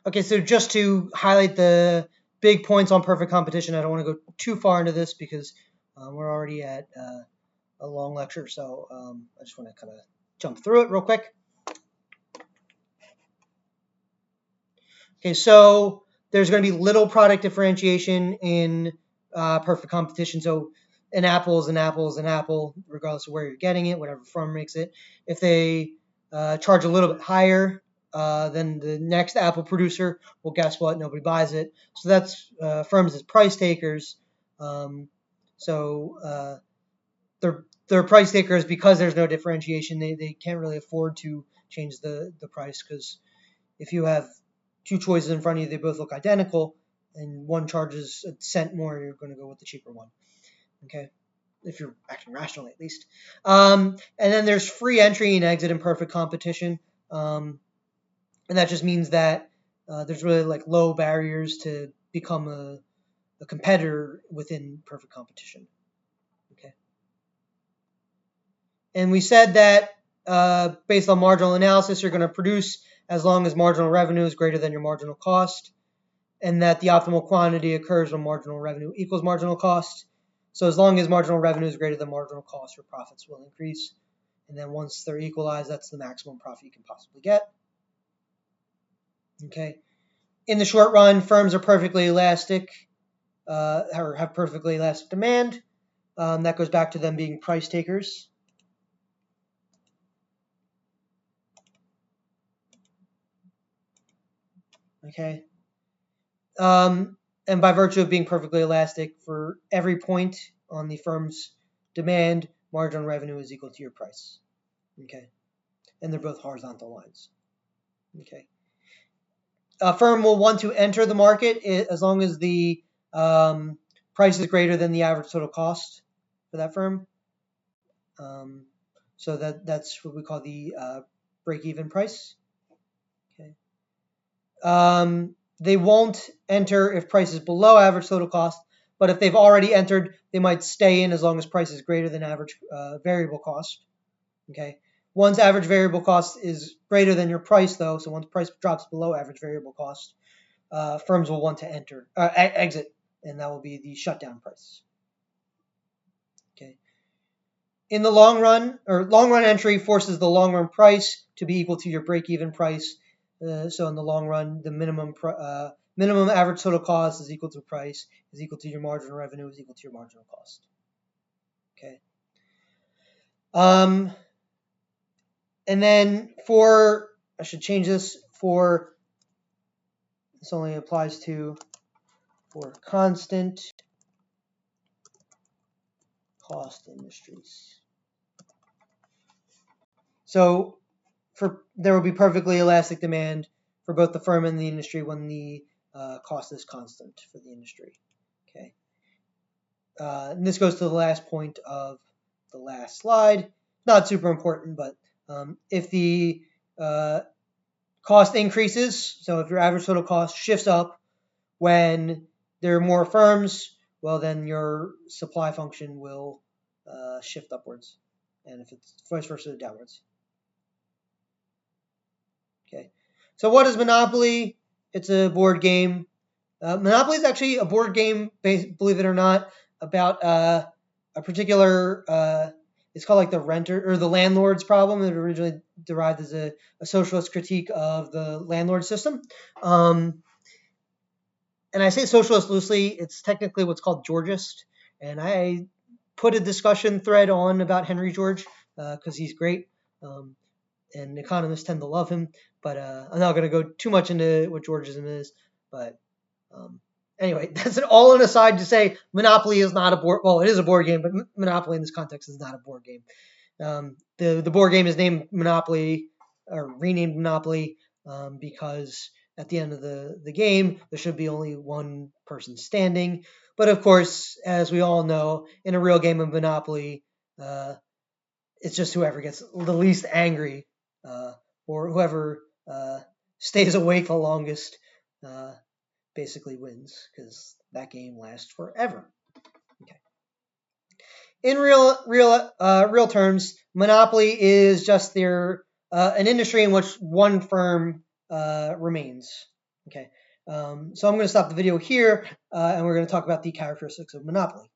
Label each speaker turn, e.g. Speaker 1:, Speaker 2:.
Speaker 1: Okay, so just to highlight the big points on perfect competition, I don't want to go too far into this because we're already at a long lecture, so I just want to kind of jump through it real quick. Okay, so there's going to be little product differentiation in perfect competition. So an apple is an apple is an apple, regardless of where you're getting it, whatever firm makes it. If they charge a little bit higher than the next apple producer, well, guess what? Nobody buys it. So that's firms as price takers. So they're price takers because there's no differentiation. They can't really afford to change the price because if you have two choices in front of you, they both look identical, and one charges a cent more, you're going to go with the cheaper one. Okay, if you're acting rationally, at least. And then there's free entry and exit in perfect competition, and that just means that there's really like low barriers to become a competitor within perfect competition. Okay, and we said that based on marginal analysis, you're going to produce as long as marginal revenue is greater than your marginal cost, and that the optimal quantity occurs when marginal revenue equals marginal cost. So as long as marginal revenue is greater than marginal cost, your profits will increase. And then once they're equalized, that's the maximum profit you can possibly get. Okay. In the short run, firms are perfectly elastic, or have perfectly elastic demand. That goes back to them being price takers. Okay. And by virtue of being perfectly elastic, for every point on the firm's demand, marginal revenue is equal to your price. Okay. And they're both horizontal lines. Okay. A firm will want to enter the market as long as the price is greater than the average total cost for that firm. So that's what we call the break-even price. Okay. They won't enter if price is below average total cost, but if they've already entered, they might stay in as long as price is greater than average variable cost. Okay. Once average variable cost is greater than your price, though, so once price drops below average variable cost, firms will want to exit, and that will be the shutdown price. Okay. In the long run, or long run entry forces the long run price to be equal to your break-even price. So in the long run, the minimum average total cost is equal to price, is equal to your marginal revenue, is equal to your marginal cost. Okay. And then I should change this this only applies for constant cost industries. So there will be perfectly elastic demand for both the firm and the industry when the cost is constant for the industry. Okay. And this goes to the last point of the last slide. Not super important, but if the cost increases, so if your average total cost shifts up when there are more firms, well, then your supply function will shift upwards. And if it's vice versa, downwards. Okay. So what is Monopoly? It's a board game. Monopoly is actually a board game, believe it or not, about a particular. It's called like the renter or the landlord's problem. It originally derived as a socialist critique of the landlord system. And I say socialist loosely. It's technically what's called Georgist. And I put a discussion thread on about Henry George because he's great. And economists tend to love him. But I'm not going to go too much into what Georgism is. But anyway, that's all an aside to say Monopoly is not a board. Well, it is a board game, but Monopoly in this context is not a board game. The board game is named Monopoly or renamed Monopoly because at the end of the game there should be only one person standing. But of course, as we all know, in a real game of Monopoly, it's just whoever gets the least angry or whoever stays awake the longest basically wins because that game lasts forever. Okay. In real terms, monopoly is just an industry in which one firm remains. Okay, so I'm going to stop the video here, and we're going to talk about the characteristics of Monopoly.